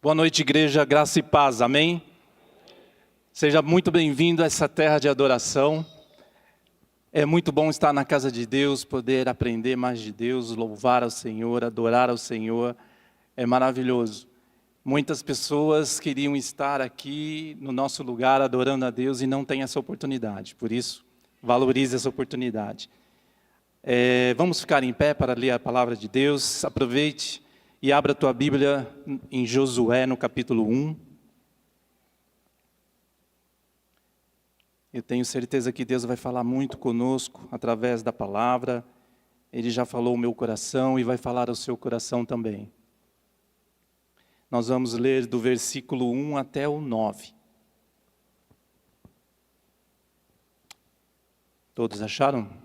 Boa noite, igreja, graça e paz, amém? Seja muito bem-vindo a essa terra de adoração. É muito bom estar na casa de Deus, poder aprender mais de Deus, louvar ao Senhor, adorar ao Senhor. É maravilhoso. Muitas pessoas queriam estar aqui no nosso lugar adorando a Deus e não têm essa oportunidade. Por isso, valorize essa oportunidade. Vamos ficar em pé para ler a palavra de Deus. Aproveite e abra a tua Bíblia em Josué, no capítulo 1. Eu tenho certeza que Deus vai falar muito conosco através da palavra. Ele já falou o meu coração e vai falar ao seu coração também. Nós vamos ler do versículo 1 até o 9. Todos acharam?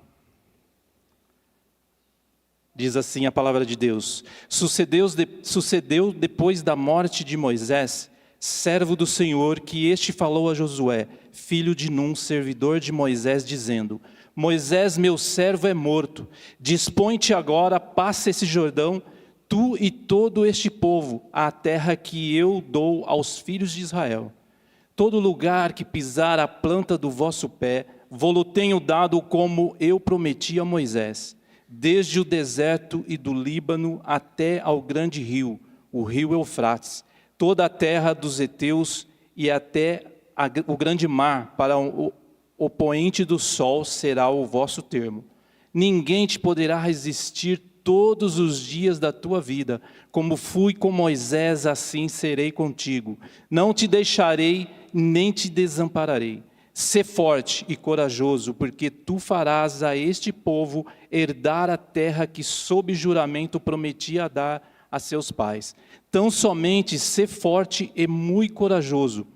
Diz assim a palavra de Deus: Sucedeu depois da morte de Moisés, servo do Senhor, que este falou a Josué, filho de Num, servidor de Moisés, dizendo: Moisés, meu servo, é morto. Dispõe-te agora, passa esse Jordão, tu e todo este povo, à terra que eu dou aos filhos de Israel. Todo lugar que pisar a planta do vosso pé, vô-lo tenho dado como eu prometi a Moisés. Desde o deserto e do Líbano até ao grande rio, o rio Eufrates, toda a terra dos heteus e até o grande mar, para o poente do sol será o vosso termo. Ninguém te poderá resistir todos os dias da tua vida. Como fui com Moisés, assim serei contigo. Não te deixarei, nem te desampararei. Sê forte e corajoso, porque tu farás a este povo herdar a terra que sob juramento prometia dar a seus pais. Tão somente sê forte e muito corajoso,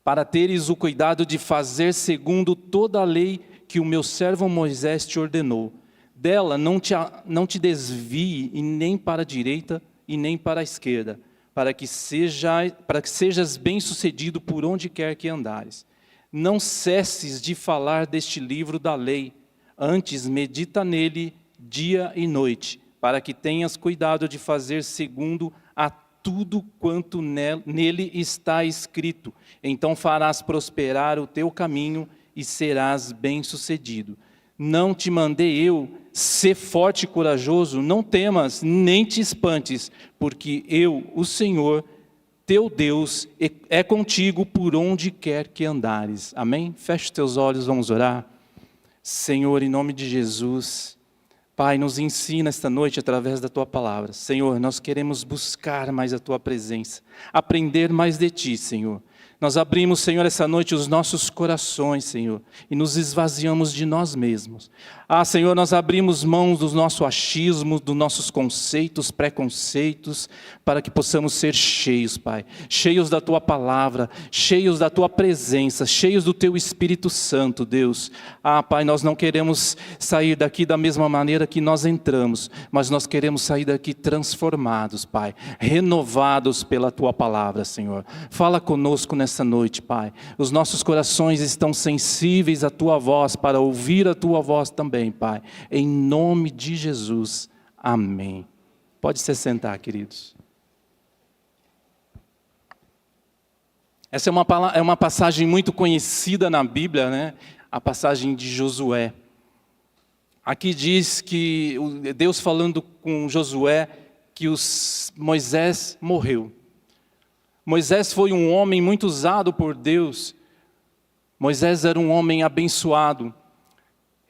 para teres o cuidado de fazer segundo toda a lei que o meu servo Moisés te ordenou. Dela não te desvie e nem para a direita e nem para a esquerda, para que sejas bem-sucedido por onde quer que andares. Não cesses de falar deste livro da lei, antes medita nele dia e noite, para que tenhas cuidado de fazer segundo a tudo quanto nele está escrito. Então farás prosperar o teu caminho e serás bem-sucedido. Não te mandei eu, sê forte e corajoso, não temas, nem te espantes, porque eu, o Senhor, teu Deus, é contigo por onde quer que andares. Amém? Feche teus olhos, vamos orar. Senhor, em nome de Jesus, Pai, nos ensina esta noite através da Tua palavra. Senhor, nós queremos buscar mais a Tua presença, aprender mais de Ti, Senhor. Nós abrimos, Senhor, essa noite os nossos corações, Senhor, e nos esvaziamos de nós mesmos. Senhor, nós abrimos mãos do nosso achismo, dos nossos conceitos, preconceitos, para que possamos ser cheios, Pai. Cheios da Tua palavra, cheios da Tua presença, cheios do Teu Espírito Santo, Deus. Pai, nós não queremos sair daqui da mesma maneira que nós entramos, mas nós queremos sair daqui transformados, Pai, renovados pela Tua palavra, Senhor. Fala conosco nessa noite, Pai. Os nossos corações estão sensíveis à Tua voz, para ouvir a Tua voz também, Pai. Em nome de Jesus. Amém. Pode se sentar, queridos. Essa é uma passagem muito conhecida na Bíblia, né? A passagem de Josué. Aqui diz que Deus falando com Josué que Moisés morreu. Moisés foi um homem muito usado por Deus. Moisés era um homem abençoado.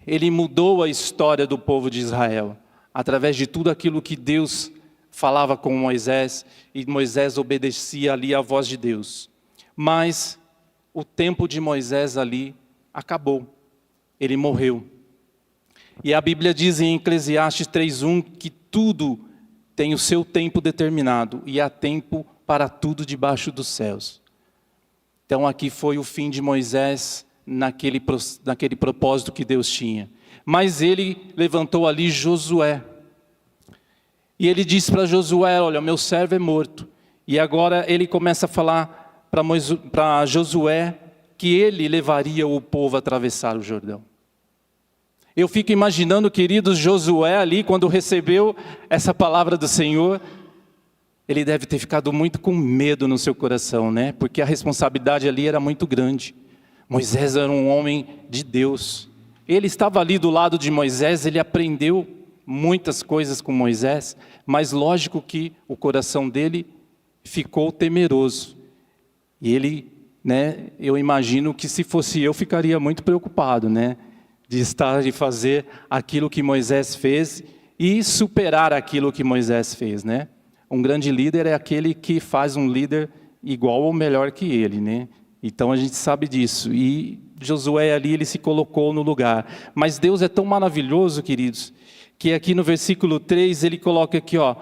Ele mudou a história do povo de Israel, através de tudo aquilo que Deus falava com Moisés, e Moisés obedecia ali à voz de Deus. Mas o tempo de Moisés ali acabou, ele morreu. E a Bíblia diz em Eclesiastes 3:1 que tudo tem o seu tempo determinado, e há tempo para tudo debaixo dos céus. Então aqui foi o fim de Moisés naquele propósito que Deus tinha. Mas ele levantou ali Josué. E ele disse para Josué: olha, meu servo é morto. E agora ele começa a falar para Josué que ele levaria o povo a atravessar o Jordão. Eu fico imaginando, queridos, Josué ali, quando recebeu essa palavra do Senhor, Ele deve ter ficado muito com medo no seu coração, né? Porque a responsabilidade ali era muito grande. Moisés era um homem de Deus. Ele estava ali do lado de Moisés, ele aprendeu muitas coisas com Moisés, mas lógico que o coração dele ficou temeroso. E ele, né, eu imagino que se fosse eu, ficaria muito preocupado, né? De estar e fazer aquilo que Moisés fez e superar aquilo que Moisés fez, né? Um grande líder é aquele que faz um líder igual ou melhor que ele, né? Então a gente sabe disso. E Josué ali, ele se colocou no lugar. Mas Deus é tão maravilhoso, queridos, que aqui no versículo 3 ele coloca aqui, ó,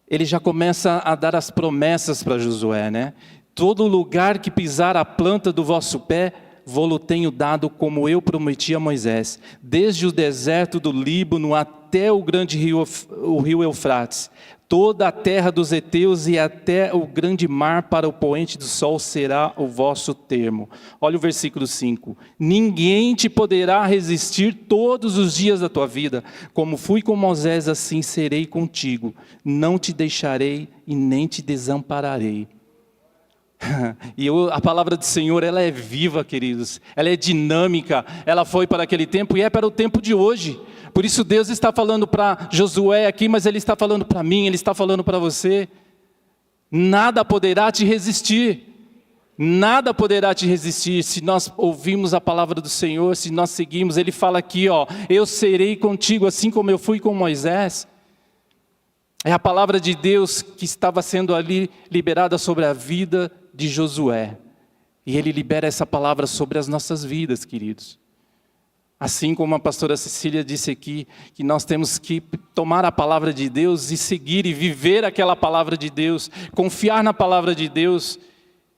ele já começa a dar as promessas para Josué, né? Todo lugar que pisar a planta do vosso pé, vô-lo tenho dado como eu prometi a Moisés, desde o deserto do Líbano até o grande rio, o rio Eufrates. Toda a terra dos heteus e até o grande mar para o poente do sol será o vosso termo. Olha o versículo 5. Ninguém te poderá resistir todos os dias da tua vida. Como fui com Moisés, assim serei contigo. Não te deixarei e nem te desampararei. E a palavra do Senhor, ela é viva, queridos. Ela é dinâmica. Ela foi para aquele tempo e é para o tempo de hoje. Por isso Deus está falando para Josué aqui, mas Ele está falando para mim, Ele está falando para você. Nada poderá te resistir. Nada poderá te resistir se nós ouvirmos a palavra do Senhor, se nós seguimos. Ele fala aqui, ó, eu serei contigo assim como eu fui com Moisés. É a palavra de Deus que estava sendo ali liberada sobre a vida de Josué. E Ele libera essa palavra sobre as nossas vidas, queridos. Assim como a pastora Cecília disse aqui, que nós temos que tomar a palavra de Deus e seguir e viver aquela palavra de Deus, confiar na palavra de Deus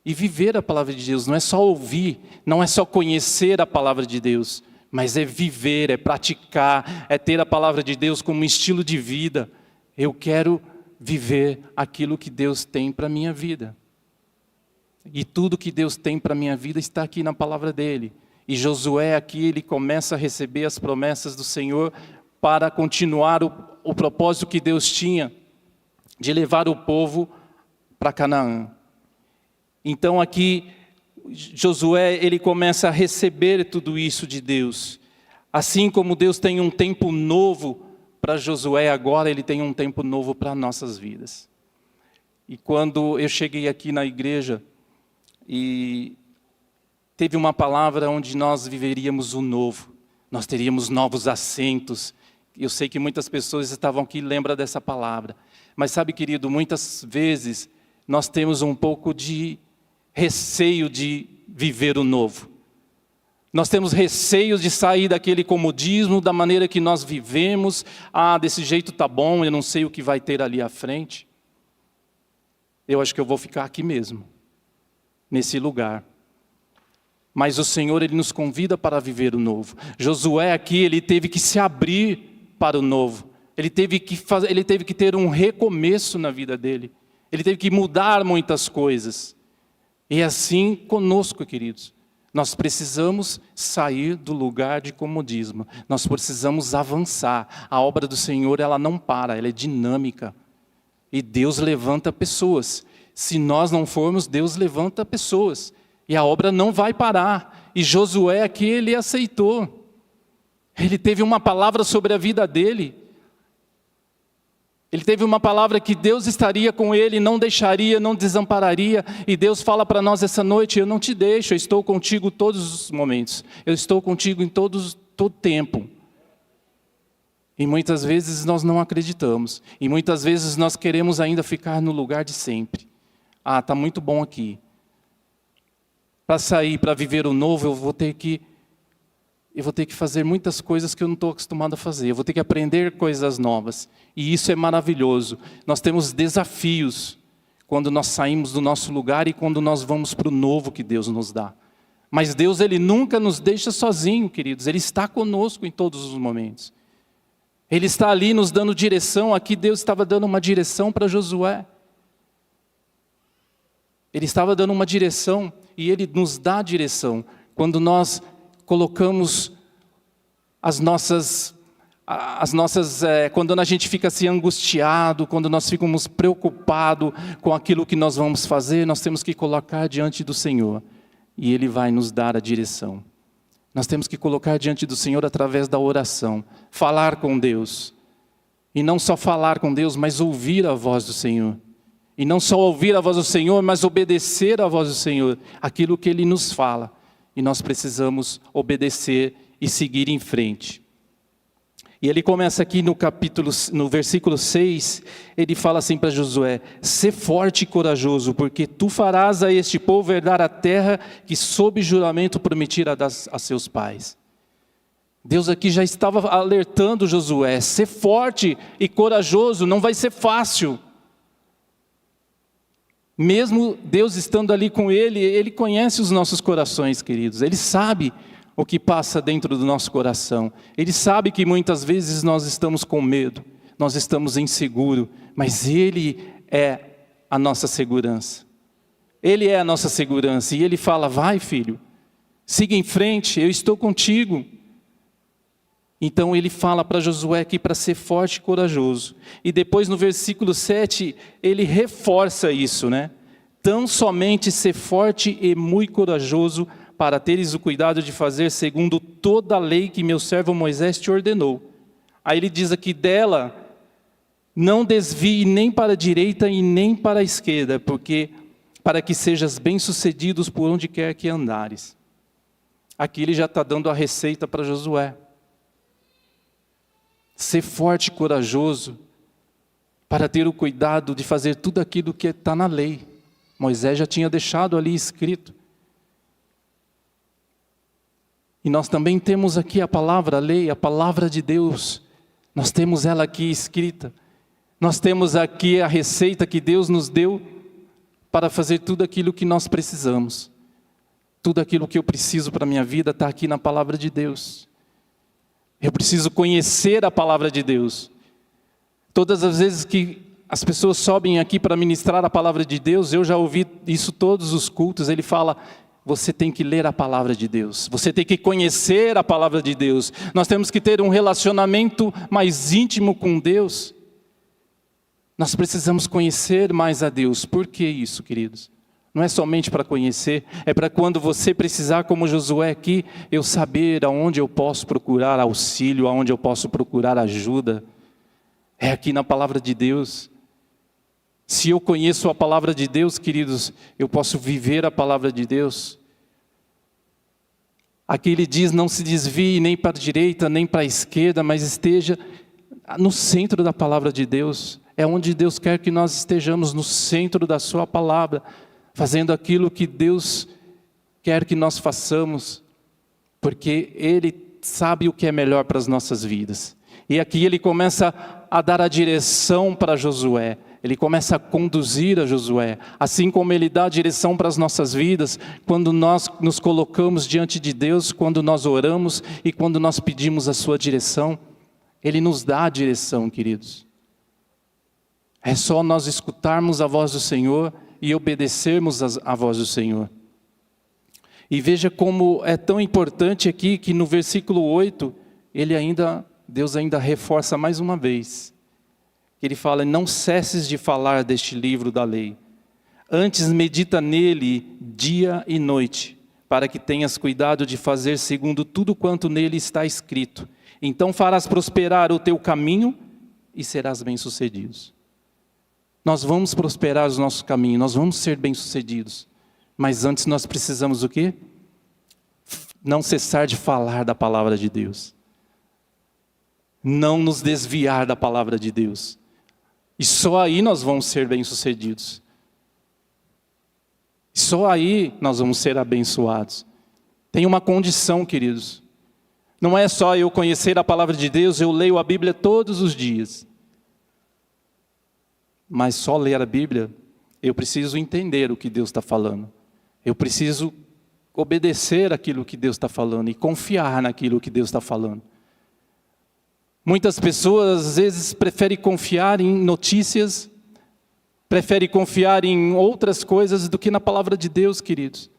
e viver a palavra de Deus. Não é só ouvir, não é só conhecer a palavra de Deus, mas é viver, é praticar, é ter a palavra de Deus como um estilo de vida. Eu quero viver aquilo que Deus tem para a minha vida. E tudo que Deus tem para a minha vida está aqui na palavra dEle. E Josué aqui, ele começa a receber as promessas do Senhor para continuar o propósito que Deus tinha de levar o povo para Canaã. Então aqui, Josué, ele começa a receber tudo isso de Deus. Assim como Deus tem um tempo novo para Josué agora, Ele tem um tempo novo para nossas vidas. E quando eu cheguei aqui na igreja, e teve uma palavra onde nós viveríamos o novo, nós teríamos novos assentos. Eu sei que muitas pessoas estavam aqui e lembram dessa palavra. Mas sabe, querido, muitas vezes nós temos um pouco de receio de viver o novo. Nós temos receio de sair daquele comodismo, da maneira que nós vivemos. Ah, desse jeito tá bom, eu não sei o que vai ter ali à frente. Eu acho que eu vou ficar aqui mesmo, nesse lugar. Mas o Senhor, Ele nos convida para viver o novo. Josué aqui, ele teve que se abrir para o novo. Ele teve que ter um recomeço na vida dele. Ele teve que mudar muitas coisas. E assim conosco, queridos. Nós precisamos sair do lugar de comodismo. Nós precisamos avançar. A obra do Senhor, ela não para, ela é dinâmica. E Deus levanta pessoas. Se nós não formos, Deus levanta pessoas. E a obra não vai parar. E Josué aqui, ele aceitou. Ele teve uma palavra sobre a vida dele. Ele teve uma palavra que Deus estaria com ele, não deixaria, não desampararia. E Deus fala para nós essa noite, eu não te deixo, eu estou contigo todos os momentos. Eu estou contigo em todo tempo. E muitas vezes nós não acreditamos. E muitas vezes nós queremos ainda ficar no lugar de sempre. Ah, está muito bom aqui. Para sair, para viver o novo, eu vou ter que fazer muitas coisas que eu não estou acostumado a fazer. Eu vou ter que aprender coisas novas. E isso é maravilhoso. Nós temos desafios quando nós saímos do nosso lugar e quando nós vamos para o novo que Deus nos dá. Mas Deus, Ele nunca nos deixa sozinho, queridos. Ele está conosco em todos os momentos. Ele está ali nos dando direção. Aqui Deus estava dando uma direção para Josué. Ele estava dando uma direção e Ele nos dá direção. Quando nós colocamos as nossas quando a gente fica assim angustiado, quando nós ficamos preocupados com aquilo que nós vamos fazer, nós temos que colocar diante do Senhor e Ele vai nos dar a direção. Nós temos que colocar diante do Senhor através da oração, falar com Deus. E não só falar com Deus, mas ouvir a voz do Senhor. E não só ouvir a voz do Senhor, mas obedecer a voz do Senhor, aquilo que Ele nos fala. E nós precisamos obedecer e seguir em frente. E ele começa aqui no versículo 6, ele fala assim para Josué: sê forte e corajoso, porque tu farás a este povo herdar a terra que sob juramento prometera a seus pais. Deus aqui já estava alertando Josué: sê forte e corajoso, não vai ser fácil. Mesmo Deus estando ali com ele, Ele conhece os nossos corações, queridos. Ele sabe o que passa dentro do nosso coração. Ele sabe que muitas vezes nós estamos com medo, nós estamos inseguros, mas Ele é a nossa segurança. Ele é a nossa segurança. E Ele fala: vai, filho, siga em frente, eu estou contigo. Então Ele fala para Josué aqui para ser forte e corajoso. E depois no versículo 7, Ele reforça isso, né? Tão somente ser forte e muito corajoso, para teres o cuidado de fazer segundo toda a lei que meu servo Moisés te ordenou. Aí ele diz aqui: dela não desvie nem para a direita e nem para a esquerda, para que sejas bem-sucedidos por onde quer que andares. Aqui ele já está dando a receita para Josué. Ser forte e corajoso, para ter o cuidado de fazer tudo aquilo que está na lei. Moisés já tinha deixado ali escrito. E nós também temos aqui a palavra, a lei, a palavra de Deus. Nós temos ela aqui escrita. Nós temos aqui a receita que Deus nos deu para fazer tudo aquilo que nós precisamos. Tudo aquilo que eu preciso para a minha vida está aqui na palavra de Deus. Eu preciso conhecer a palavra de Deus. Todas as vezes que as pessoas sobem aqui para ministrar a palavra de Deus, eu já ouvi isso todos os cultos, ele fala: você tem que ler a palavra de Deus, você tem que conhecer a palavra de Deus. Nós temos que ter um relacionamento mais íntimo com Deus. Nós precisamos conhecer mais a Deus. Por que isso, queridos? Não é somente para conhecer, é para quando você precisar, como Josué aqui, eu saber aonde eu posso procurar auxílio, aonde eu posso procurar ajuda. É aqui na palavra de Deus. Se eu conheço a palavra de Deus, queridos, eu posso viver a palavra de Deus. Aqui ele diz: não se desvie nem para a direita, nem para a esquerda, mas esteja no centro da palavra de Deus. É onde Deus quer que nós estejamos, no centro da sua palavra, fazendo aquilo que Deus quer que nós façamos, porque Ele sabe o que é melhor para as nossas vidas. E aqui ele começa a dar a direção para Josué. Ele começa a conduzir a Josué, assim como Ele dá a direção para as nossas vidas, quando nós nos colocamos diante de Deus, quando nós oramos e quando nós pedimos a sua direção. Ele nos dá a direção, queridos. É só nós escutarmos a voz do Senhor e obedecermos a voz do Senhor. E veja como é tão importante aqui, que no versículo 8, Deus ainda reforça mais uma vez. Ele fala: não cesses de falar deste livro da lei, antes medita nele dia e noite, para que tenhas cuidado de fazer segundo tudo quanto nele está escrito. Então farás prosperar o teu caminho e serás bem-sucedido. Nós vamos prosperar os nossos caminhos, nós vamos ser bem-sucedidos. Mas antes nós precisamos o quê? Não cessar de falar da palavra de Deus. Não nos desviar da palavra de Deus. E só aí nós vamos ser bem-sucedidos. Só aí nós vamos ser abençoados. Tem uma condição, queridos. Não é só eu conhecer a palavra de Deus, eu leio a Bíblia todos os dias. Mas só ler a Bíblia, eu preciso entender o que Deus está falando. Eu preciso obedecer aquilo que Deus está falando e confiar naquilo que Deus está falando. Muitas pessoas às vezes preferem confiar em notícias, preferem confiar em outras coisas do que na palavra de Deus, queridos.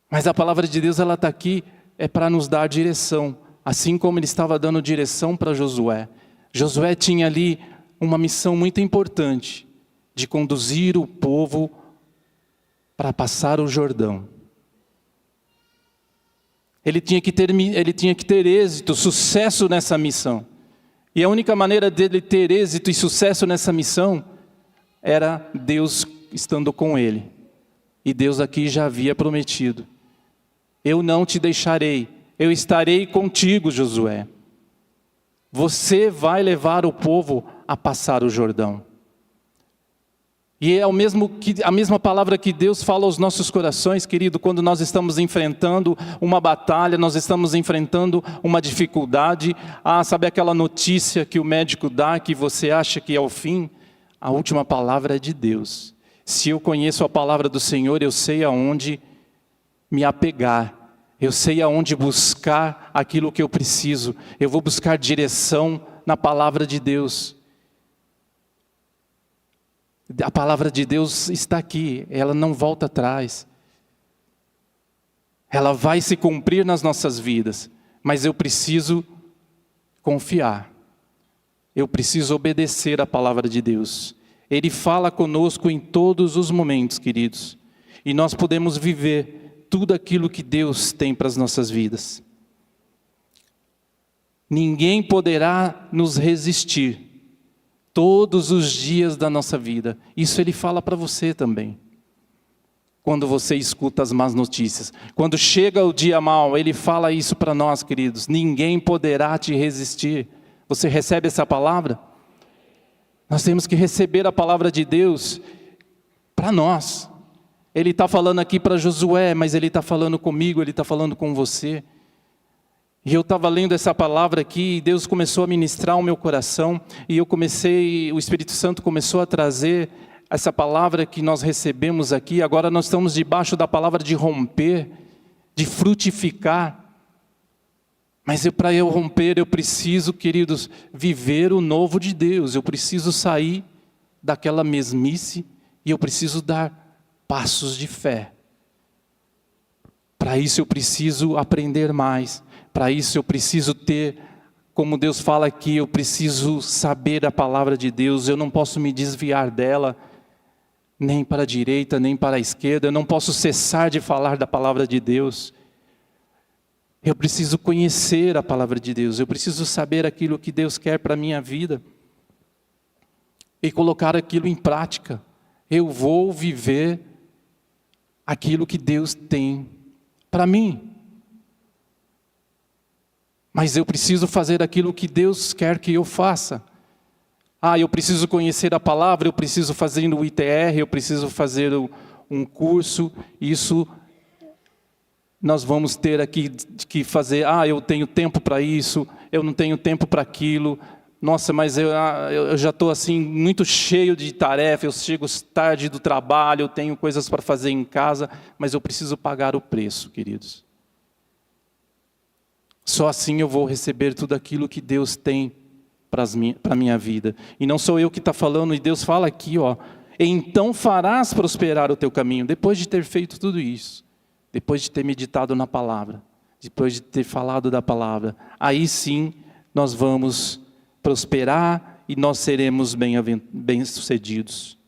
Mas a palavra de Deus, ela está aqui, é para nos dar direção, assim como ele estava dando direção para Josué. Josué tinha ali uma missão muito importante, de conduzir o povo para passar o Jordão. Ele tinha que ter êxito, sucesso nessa missão. E a única maneira dele ter êxito e sucesso nessa missão era Deus estando com ele. E Deus aqui já havia prometido: eu não te deixarei, eu estarei contigo, Josué. Você vai levar o povo a passar o Jordão. E é a mesma palavra que Deus fala aos nossos corações, querido, quando nós estamos enfrentando uma batalha, nós estamos enfrentando uma dificuldade. Sabe aquela notícia que o médico dá, que você acha que é o fim? A última palavra é de Deus. Se eu conheço a palavra do Senhor, eu sei aonde me apegar. Eu sei aonde buscar aquilo que eu preciso. Eu vou buscar direção na palavra de Deus. A palavra de Deus está aqui, ela não volta atrás. Ela vai se cumprir nas nossas vidas, mas eu preciso confiar. Eu preciso obedecer à palavra de Deus. Ele fala conosco em todos os momentos, queridos. E nós podemos viver tudo aquilo que Deus tem para as nossas vidas. Ninguém poderá nos resistir todos os dias da nossa vida. Isso Ele fala para você também. Quando você escuta as más notícias. Quando chega o dia mau, Ele fala isso para nós, queridos. Ninguém poderá te resistir. Você recebe essa palavra? Nós temos que receber a palavra de Deus para nós. Ele está falando aqui para Josué, mas Ele está falando comigo, Ele está falando com você. E eu estava lendo essa palavra aqui, e Deus começou a ministrar o meu coração, e o Espírito Santo começou a trazer essa palavra que nós recebemos aqui. Agora nós estamos debaixo da palavra de romper, de frutificar. Mas para eu romper, eu preciso, queridos, viver o novo de Deus. Eu preciso sair daquela mesmice, e eu preciso dar passos de fé. Para isso eu preciso aprender mais. Para isso eu preciso ter, como Deus fala aqui, eu preciso saber a palavra de Deus. Eu não posso me desviar dela, nem para a direita, nem para a esquerda. Eu não posso cessar de falar da palavra de Deus. Eu preciso conhecer a palavra de Deus. Eu preciso saber aquilo que Deus quer para a minha vida. E colocar aquilo em prática. Eu vou viver aquilo que Deus tem para mim. Mas eu preciso fazer aquilo que Deus quer que eu faça. Eu preciso conhecer a palavra, eu preciso fazer o ITR, eu preciso fazer um curso. Isso nós vamos ter aqui que fazer. Eu tenho tempo para isso, eu não tenho tempo para aquilo. Nossa, mas eu já estou assim muito cheio de tarefa, eu chego tarde do trabalho, eu tenho coisas para fazer em casa, mas eu preciso pagar o preço, queridos. Só assim eu vou receber tudo aquilo que Deus tem para a minha vida. E não sou eu que está falando, e Deus fala aqui, então farás prosperar o teu caminho. Depois de ter feito tudo isso, depois de ter meditado na palavra, depois de ter falado da palavra, aí sim nós vamos prosperar e nós seremos bem-sucedidos.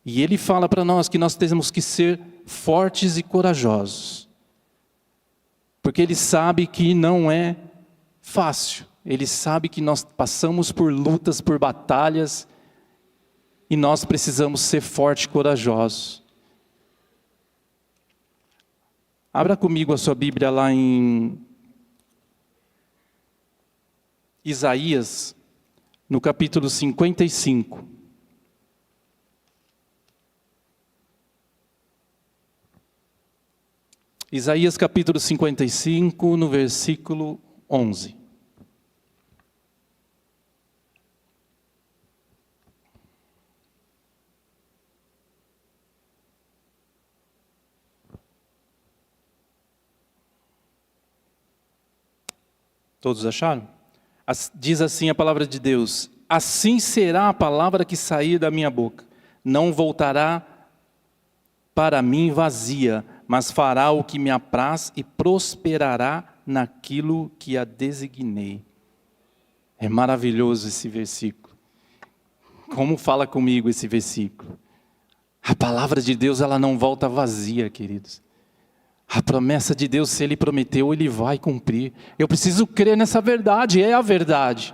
E Ele fala para nós que nós temos que ser fortes e corajosos. Porque Ele sabe que não é fácil. Ele sabe que nós passamos por lutas, por batalhas, e nós precisamos ser fortes e corajosos. Abra comigo a sua Bíblia lá em Isaías, no capítulo 55. Isaías capítulo 55, no versículo 11. Todos acharam? Diz assim a palavra de Deus: assim será a palavra que sair da minha boca. Não voltará para mim vazia, mas fará o que me apraz e prosperará naquilo que a designei. É maravilhoso esse versículo. Como fala comigo esse versículo? A palavra de Deus, ela não volta vazia, queridos. A promessa de Deus, se Ele prometeu, Ele vai cumprir. Eu preciso crer nessa verdade, é a verdade.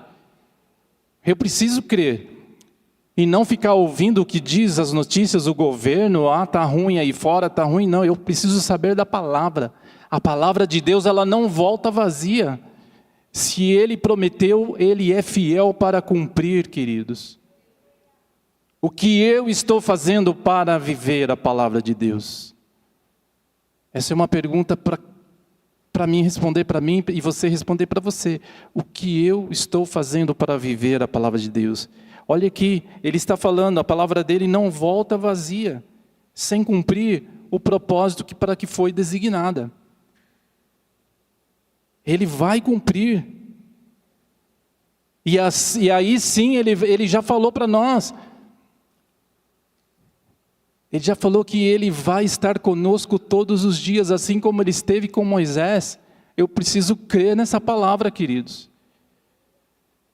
Eu preciso crer. E não ficar ouvindo o que diz as notícias, o governo, tá ruim aí fora, tá ruim. Não, eu preciso saber da palavra. A palavra de Deus, ela não volta vazia. Se Ele prometeu, Ele é fiel para cumprir, queridos. O que eu estou fazendo para viver a palavra de Deus? Essa é uma pergunta para mim responder para mim e você responder para você. O que eu estou fazendo para viver a palavra de Deus? Olha aqui, ele está falando, a palavra dele não volta vazia, sem cumprir o propósito para que foi designada. Ele vai cumprir. E aí sim, ele já falou para nós. Ele já falou que Ele vai estar conosco todos os dias, assim como Ele esteve com Moisés. Eu preciso crer nessa palavra, queridos.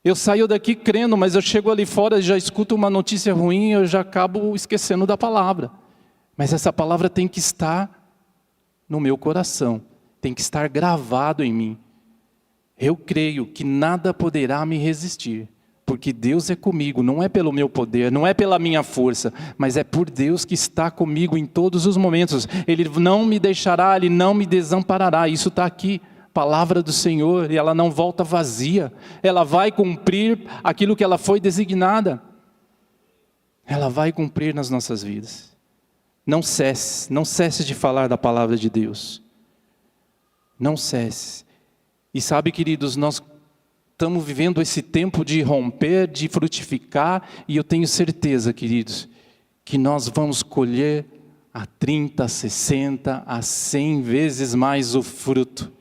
Eu saio daqui crendo, mas eu chego ali fora e já escuto uma notícia ruim, eu já acabo esquecendo da palavra. Mas essa palavra tem que estar no meu coração, tem que estar gravado em mim. Eu creio que nada poderá me resistir. Porque Deus é comigo, não é pelo meu poder, não é pela minha força, mas é por Deus que está comigo em todos os momentos. Ele não me deixará, Ele não me desamparará. Isso está aqui, palavra do Senhor, e ela não volta vazia. Ela vai cumprir aquilo que ela foi designada. Ela vai cumprir nas nossas vidas. Não cesse de falar da palavra de Deus. Não cesse. E sabe, queridos, nós estamos vivendo esse tempo de romper, de frutificar, e eu tenho certeza, queridos, que nós vamos colher a 30, a 60, a 100 vezes mais o fruto.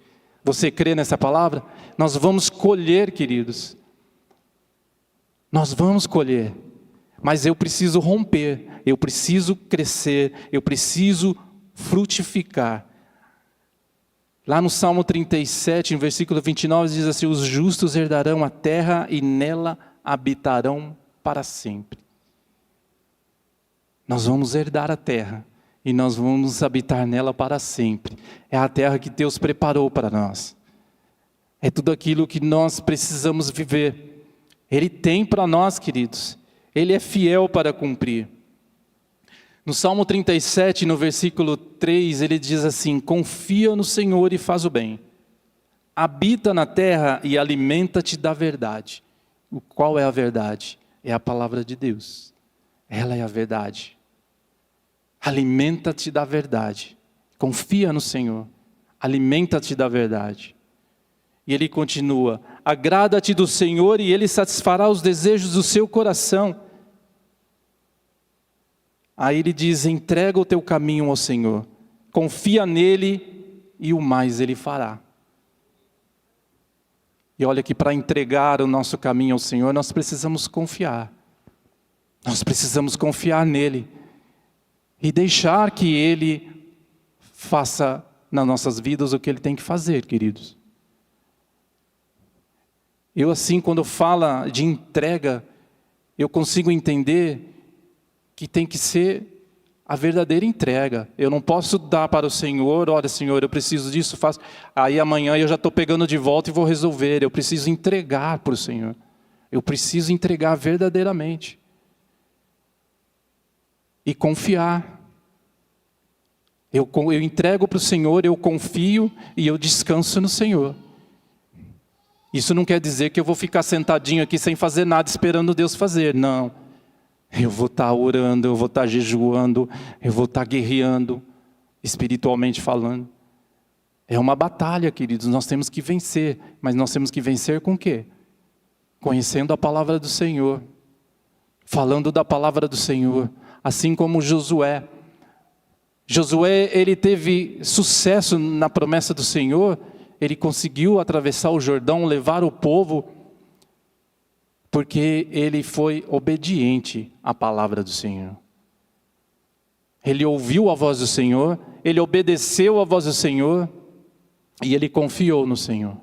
Você crê nessa palavra? Nós vamos colher, queridos. Nós vamos colher. Mas eu preciso romper, eu preciso crescer, eu preciso frutificar. Lá no Salmo 37, no versículo 29, diz assim: os justos herdarão a terra e nela habitarão para sempre. Nós vamos herdar a terra e nós vamos habitar nela para sempre. É a terra que Deus preparou para nós. É tudo aquilo que nós precisamos viver. Ele tem para nós, queridos. Ele é fiel para cumprir. No Salmo 37, no versículo 3, ele diz assim: confia no Senhor e faz o bem. Habita na terra e alimenta-te da verdade. Qual é a verdade? É a palavra de Deus. Ela é a verdade. Alimenta-te da verdade. Confia no Senhor. Alimenta-te da verdade. E ele continua: agrada-te do Senhor e Ele satisfará os desejos do seu coração. Aí ele diz: entrega o teu caminho ao Senhor, confia nele e o mais Ele fará. E olha que para entregar o nosso caminho ao Senhor, nós precisamos confiar. Nós precisamos confiar nele e deixar que Ele faça nas nossas vidas o que Ele tem que fazer, queridos. Eu assim, quando fala de entrega, eu consigo entender que tem que ser a verdadeira entrega. Eu não posso dar para o Senhor: olha, Senhor, eu preciso disso, faço. Aí amanhã eu já estou pegando de volta e vou resolver. Eu preciso entregar para o Senhor. Eu preciso entregar verdadeiramente. E confiar. Eu entrego para o Senhor, eu confio e eu descanso no Senhor. Isso não quer dizer que eu vou ficar sentadinho aqui sem fazer nada, esperando Deus fazer. Não. Eu vou estar orando, eu vou estar jejuando, eu vou estar guerreando, espiritualmente falando. É uma batalha, queridos, nós temos que vencer. Mas nós temos que vencer com o quê? Conhecendo a palavra do Senhor. Falando da palavra do Senhor. Assim como Josué. Josué, ele teve sucesso na promessa do Senhor. Ele conseguiu atravessar o Jordão, levar o povo, porque ele foi obediente à palavra do Senhor. Ele ouviu a voz do Senhor, ele obedeceu à voz do Senhor, E ele confiou no Senhor.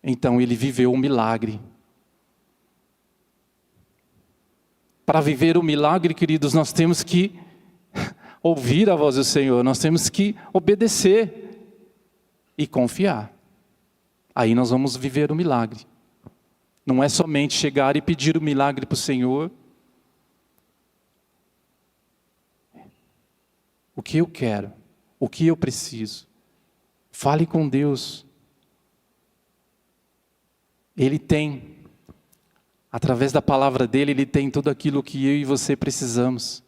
Então ele viveu um milagre. Para viver o milagre, queridos, nós temos que ouvir a voz do Senhor, nós temos que obedecer e confiar. Aí nós vamos viver o milagre. Não é somente chegar e pedir o milagre para o Senhor. O que eu quero? O que eu preciso? Fale com Deus. Ele tem, através da palavra dele, ele tem tudo aquilo que eu e você precisamos.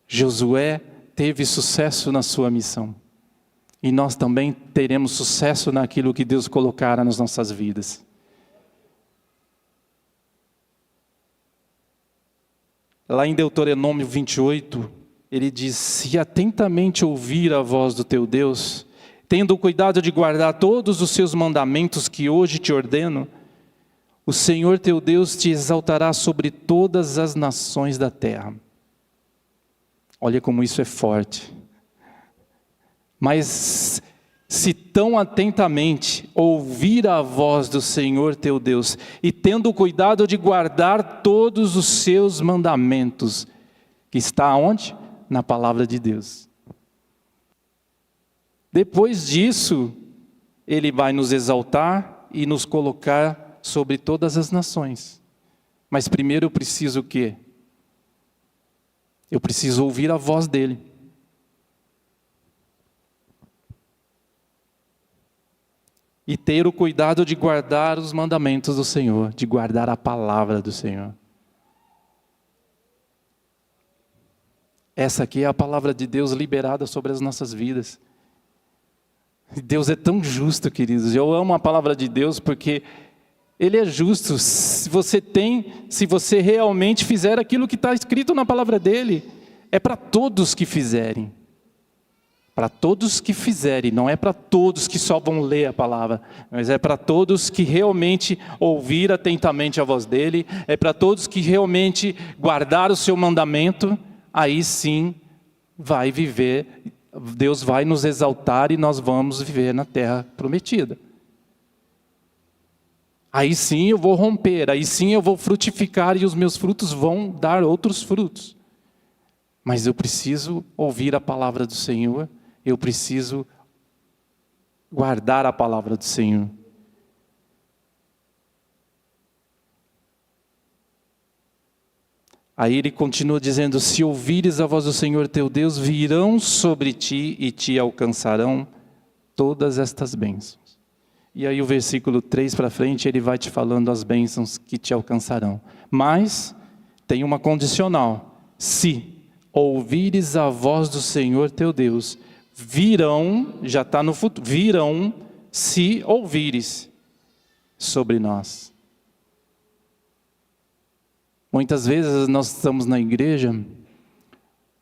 Josué teve sucesso na sua missão. E nós também teremos sucesso naquilo que Deus colocara nas nossas vidas. Lá em Deuteronômio 28, ele diz: se atentamente ouvir a voz do teu Deus, tendo o cuidado de guardar todos os seus mandamentos que hoje te ordeno, o Senhor teu Deus te exaltará sobre todas as nações da terra. Olha como isso é forte. Mas se tão atentamente ouvir a voz do Senhor teu Deus, e tendo o cuidado de guardar todos os seus mandamentos, que está onde? Na palavra de Deus. Depois disso, ele vai nos exaltar e nos colocar sobre todas as nações. Mas primeiro eu preciso o quê? Eu preciso ouvir a voz dele. E ter o cuidado de guardar os mandamentos do Senhor, de guardar a palavra do Senhor. Essa aqui é a palavra de Deus liberada sobre as nossas vidas. Deus é tão justo, queridos. Eu amo a palavra de Deus porque Ele é justo. Se você realmente fizer aquilo que está escrito na palavra dEle, é para todos que fizerem. Para todos que fizerem, não é para todos que só vão ler a palavra, mas é para todos que realmente ouvir atentamente a voz dEle, é para todos que realmente guardar o seu mandamento, aí sim vai viver, Deus vai nos exaltar e nós vamos viver na terra prometida. Aí sim eu vou romper, aí sim eu vou frutificar e os meus frutos vão dar outros frutos. Mas eu preciso ouvir a palavra do Senhor, eu preciso guardar a palavra do Senhor. Aí ele continua dizendo: se ouvires a voz do Senhor teu Deus, virão sobre ti e te alcançarão todas estas bênçãos. E aí o versículo 3 para frente, ele vai te falando as bênçãos que te alcançarão. Mas tem uma condicional: se ouvires a voz do Senhor teu Deus, virão, já está no futuro, virão se ouvires sobre nós. Muitas vezes nós estamos na igreja,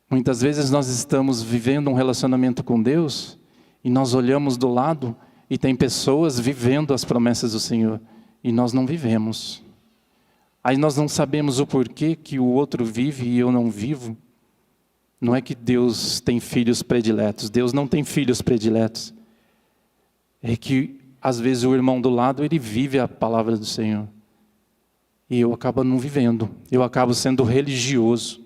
muitas vezes nós estamos vivendo um relacionamento com Deus, e nós olhamos do lado e tem pessoas vivendo as promessas do Senhor, e nós não vivemos. Aí nós não sabemos o porquê que o outro vive e eu não vivo. Não é que Deus tem filhos prediletos, Deus não tem filhos prediletos. É que às vezes o irmão do lado, ele vive a palavra do Senhor. E eu acabo não vivendo, eu acabo sendo religioso.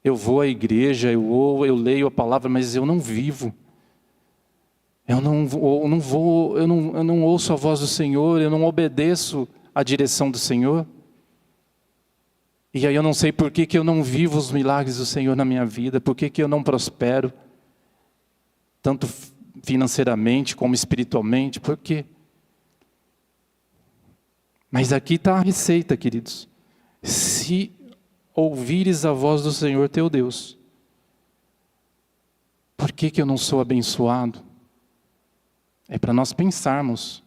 Eu vou à igreja, eu leio a palavra, mas eu não vivo. Eu não ouço a voz do Senhor, eu não obedeço à direção do Senhor. E aí eu não sei por que eu não vivo os milagres do Senhor na minha vida, por que eu não prospero, tanto financeiramente como espiritualmente, por quê? Mas aqui está a receita, queridos. Se ouvires a voz do Senhor teu Deus, por que eu não sou abençoado? É para nós pensarmos.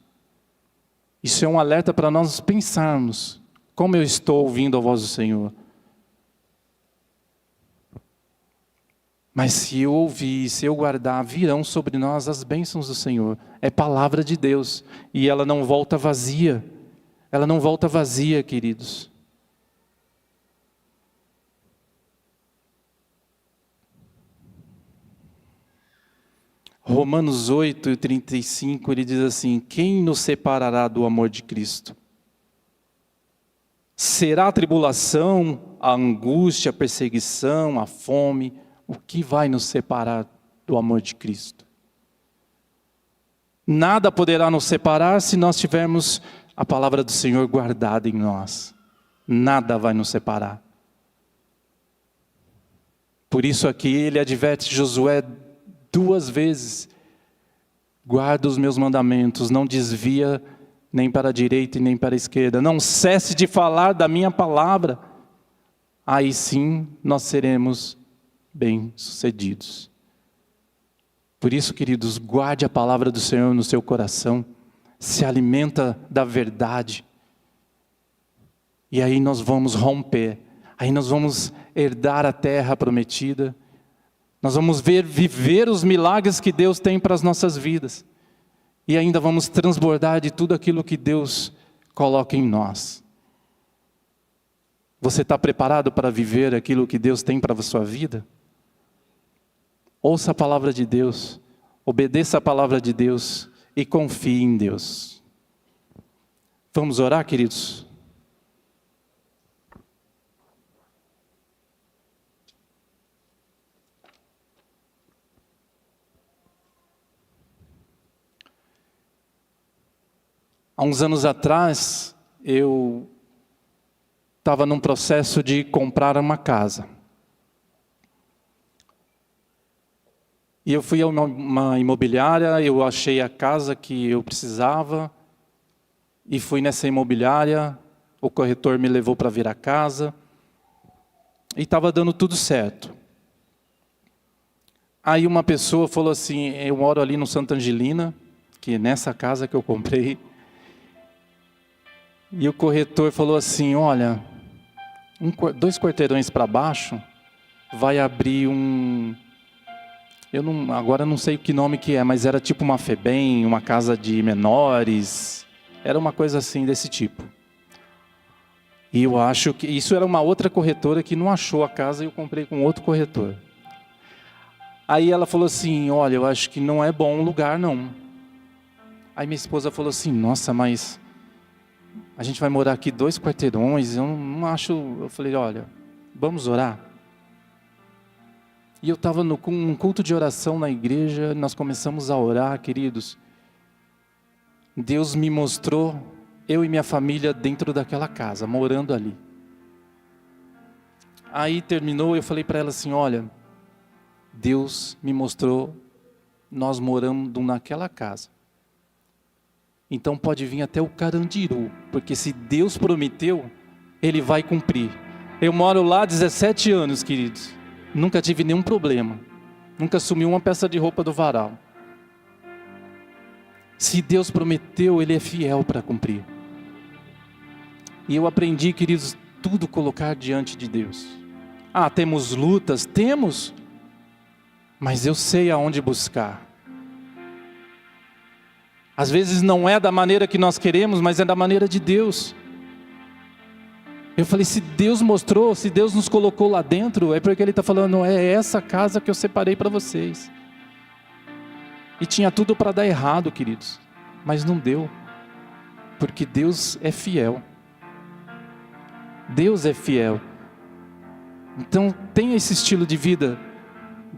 Isso é um alerta para nós pensarmos. Como eu estou ouvindo a voz do Senhor? Mas se eu ouvir, se eu guardar, virão sobre nós as bênçãos do Senhor. É palavra de Deus. E ela não volta vazia. Ela não volta vazia, queridos. Romanos 8:35, ele diz assim: quem nos separará do amor de Cristo? Será a tribulação, a angústia, a perseguição, a fome? O que vai nos separar do amor de Cristo? Nada poderá nos separar se nós tivermos a palavra do Senhor guardada em nós. Nada vai nos separar. Por isso aqui ele adverte Josué 2 vezes: guarda os meus mandamentos, não desvia nem para a direita e nem para a esquerda, não cesse de falar da minha palavra, aí sim nós seremos bem-sucedidos. Por isso, queridos, guarde a palavra do Senhor no seu coração, se alimenta da verdade, e aí nós vamos romper, aí nós vamos herdar a terra prometida, nós vamos viver os milagres que Deus tem para as nossas vidas, e ainda vamos transbordar de tudo aquilo que Deus coloca em nós. Você está preparado para viver aquilo que Deus tem para a sua vida? Ouça a palavra de Deus, obedeça a palavra de Deus e confie em Deus. Vamos orar, queridos? Há uns anos atrás, eu estava num processo de comprar uma casa. E eu fui a uma imobiliária, eu achei a casa que eu precisava, e fui nessa imobiliária, o corretor me levou para ver a casa, e estava dando tudo certo. Aí uma pessoa falou assim: eu moro ali no Santa Angelina, que é nessa casa que eu comprei, e o corretor falou assim: olha, 2 quarteirões para baixo, vai abrir agora não sei o que nome que é, mas era tipo uma FEBEM, uma casa de menores, era uma coisa assim desse tipo. E eu acho que isso era uma outra corretora que não achou a casa e eu comprei com outro corretor. Aí ela falou assim: olha, eu acho que não é bom o lugar não. Aí minha esposa falou assim: nossa, mas a gente vai morar aqui 2 quarteirões, eu não acho. Eu falei: olha, vamos orar. E eu estava num culto de oração na igreja, nós começamos a orar, queridos. Deus me mostrou eu e minha família dentro daquela casa, morando ali. Aí terminou, eu falei para ela assim: olha, Deus me mostrou nós morando naquela casa. Então pode vir até o Carandiru, porque se Deus prometeu, Ele vai cumprir. Eu moro lá há 17 anos, queridos. Nunca tive nenhum problema. Nunca sumi uma peça de roupa do varal. Se Deus prometeu, Ele é fiel para cumprir. E eu aprendi, queridos, tudo colocar diante de Deus. Ah, temos lutas? Temos. Mas eu sei aonde buscar. Às vezes não é da maneira que nós queremos, mas é da maneira de Deus. Eu falei: se Deus mostrou, se Deus nos colocou lá dentro, é porque Ele está falando: é essa casa que eu separei para vocês. E tinha tudo para dar errado, queridos, mas não deu, porque Deus é fiel. Deus é fiel. Então tenha esse estilo de vida,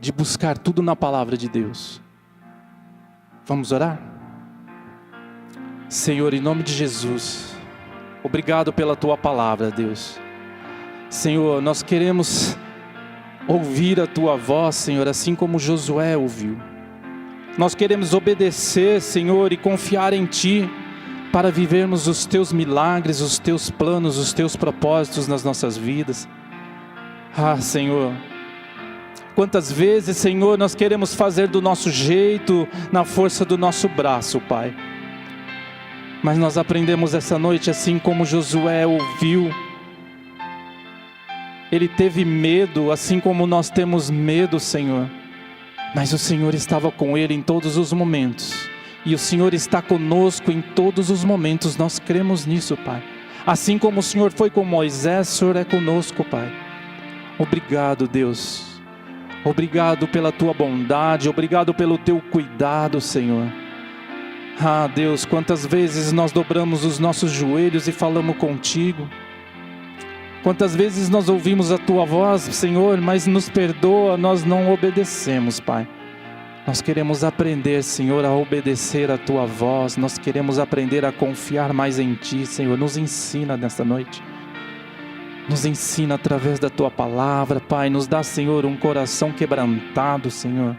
de buscar tudo na palavra de Deus. Vamos orar? Senhor, em nome de Jesus, obrigado pela Tua palavra, Deus. Senhor, nós queremos ouvir a Tua voz, Senhor, assim como Josué ouviu. Nós queremos obedecer, Senhor, e confiar em Ti, para vivermos os Teus milagres, os Teus planos, os Teus propósitos nas nossas vidas. Ah, Senhor, quantas vezes, Senhor, nós queremos fazer do nosso jeito, na força do nosso braço, Pai. Mas nós aprendemos essa noite, assim como Josué ouviu, ele teve medo, assim como nós temos medo, Senhor. Mas o Senhor estava com ele em todos os momentos. E o Senhor está conosco em todos os momentos, nós cremos nisso, Pai. Assim como o Senhor foi com Moisés, o Senhor é conosco, Pai. Obrigado, Deus. Obrigado pela tua bondade, obrigado pelo teu cuidado, Senhor. Ah, Deus, quantas vezes nós dobramos os nossos joelhos e falamos contigo. Quantas vezes nós ouvimos a tua voz, Senhor, mas nos perdoa, nós não obedecemos, Pai. Nós queremos aprender, Senhor, a obedecer a tua voz. Nós queremos aprender a confiar mais em ti, Senhor. Nos ensina nesta noite. Nos ensina através da tua palavra, Pai. Nos dá, Senhor, um coração quebrantado, Senhor.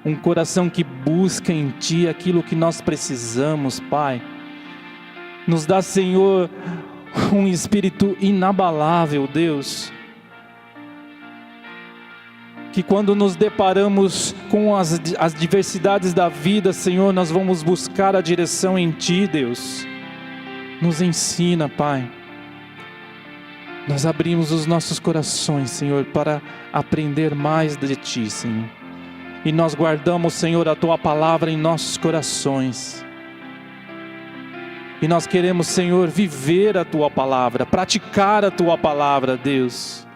Um coração que busca em ti aquilo que nós precisamos, Pai. Nos dá, Senhor, um espírito inabalável, Deus. Que quando nos deparamos com as diversidades da vida, Senhor, nós vamos buscar a direção em ti, Deus. Nos ensina, Pai. Nós abrimos os nossos corações, Senhor, para aprender mais de ti, Senhor. E nós guardamos, Senhor, a tua palavra em nossos corações. E nós queremos, Senhor, viver a tua palavra, praticar a tua palavra, Deus.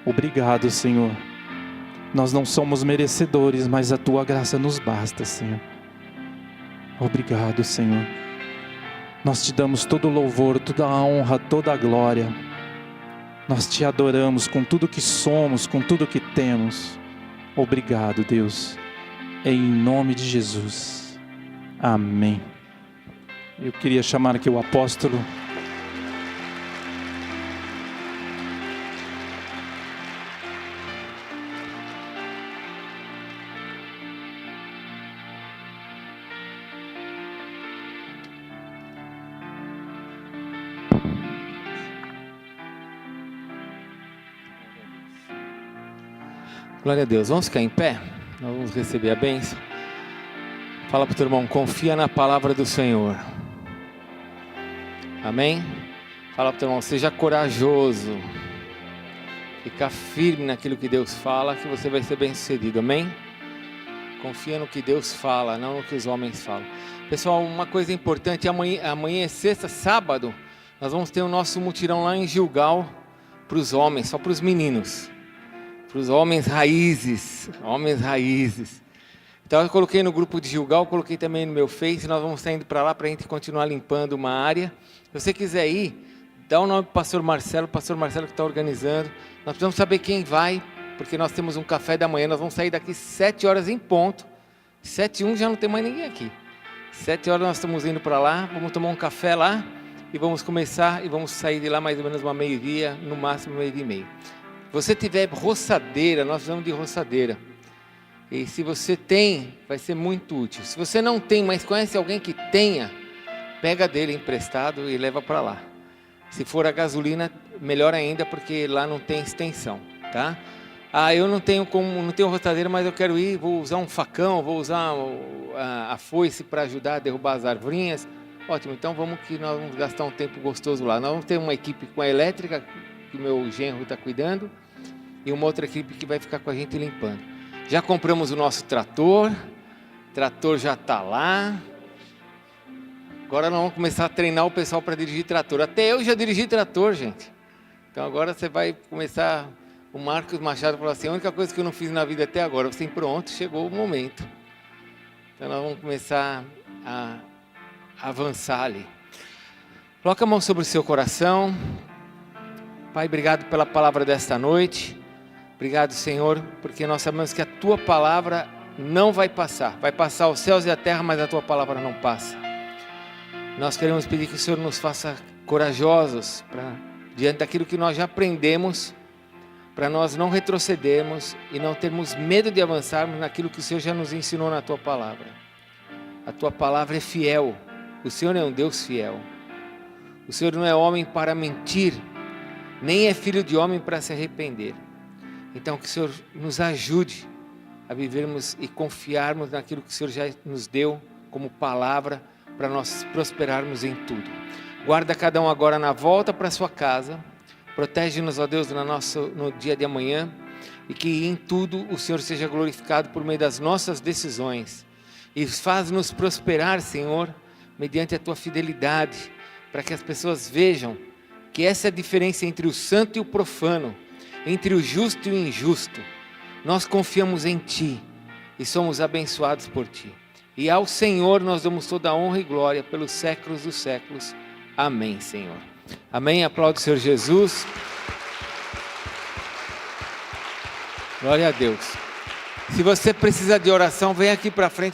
Obrigado, Senhor. Nós não somos merecedores, mas a tua graça nos basta, Senhor. Obrigado, Senhor. Nós te damos todo o louvor, toda a honra, toda a glória. Nós te adoramos com tudo que somos, com tudo que temos. Obrigado, Deus. Em nome de Jesus. Amém. Eu queria chamar aqui o apóstolo. Glória a Deus. Vamos ficar em pé? Nós vamos receber a bênção. Fala para o teu irmão, confia na palavra do Senhor. Amém? Fala para o teu irmão, seja corajoso. Fica firme naquilo que Deus fala, que você vai ser bem sucedido. Amém? Confia no que Deus fala, não no que os homens falam. Pessoal, uma coisa importante, amanhã é sexta, sábado, nós vamos ter o nosso mutirão lá em Gilgal, para os homens, só para os meninos. Para os homens raízes. Então eu coloquei no grupo de Gilgal, coloquei também no meu Face, nós vamos estar indo para lá para a gente continuar limpando uma área. Se você quiser ir, dá o nome para o pastor Marcelo que está organizando. Nós precisamos saber quem vai, porque nós temos um café da manhã, nós vamos sair daqui 7 horas em ponto. 7h01 já não tem mais ninguém aqui. 7 horas nós estamos indo para lá, vamos tomar um café lá e vamos começar e vamos sair de lá mais ou menos uma meio-dia, no máximo meio-dia e meio. Se você tiver roçadeira, nós precisamos de roçadeira. E se você tem, vai ser muito útil. Se você não tem, mas conhece alguém que tenha, pega dele emprestado e leva para lá. Se for a gasolina, melhor ainda, porque lá não tem extensão, tá? Eu não tenho roçadeira, mas eu quero ir, vou usar um facão, vou usar a foice para ajudar a derrubar as arvorinhas. Ótimo, então vamos que nós vamos gastar um tempo gostoso lá. Nós vamos ter uma equipe com a elétrica, que o meu genro está cuidando, e uma outra equipe que vai ficar com a gente limpando. Já compramos o nosso trator já está lá. Agora nós vamos começar a treinar o pessoal para dirigir trator. Até eu já dirigi trator, gente. Então agora você vai começar. O Marcos Machado falou assim, a única coisa que eu não fiz na vida até agora, você pronto, chegou o momento. Então nós vamos começar a avançar ali. Coloca a mão sobre o seu coração. Pai, obrigado pela palavra desta noite. Obrigado, Senhor, porque nós sabemos que a Tua palavra não vai passar. Vai passar os céus e a terra, mas a Tua palavra não passa. Nós queremos pedir que o Senhor nos faça corajosos diante daquilo que nós já aprendemos, para nós não retrocedermos e não termos medo de avançarmos naquilo que o Senhor já nos ensinou na Tua palavra. A Tua palavra é fiel. O Senhor é um Deus fiel. O Senhor não é homem para mentir, nem é filho de homem para se arrepender. Então que o Senhor nos ajude a vivermos e confiarmos naquilo que o Senhor já nos deu como palavra para nós prosperarmos em tudo. Guarda cada um agora na volta para sua casa. Protege-nos, ó Deus, no dia de amanhã. E que em tudo o Senhor seja glorificado por meio das nossas decisões. E faz-nos prosperar, Senhor, mediante a Tua fidelidade. Para que as pessoas vejam que essa é a diferença entre o santo e o profano, entre o justo e o injusto. Nós confiamos em Ti e somos abençoados por Ti. E ao Senhor nós damos toda a honra e glória pelos séculos dos séculos. Amém, Senhor. Amém. Aplaude o Senhor Jesus. Glória a Deus. Se você precisa de oração, vem aqui para frente.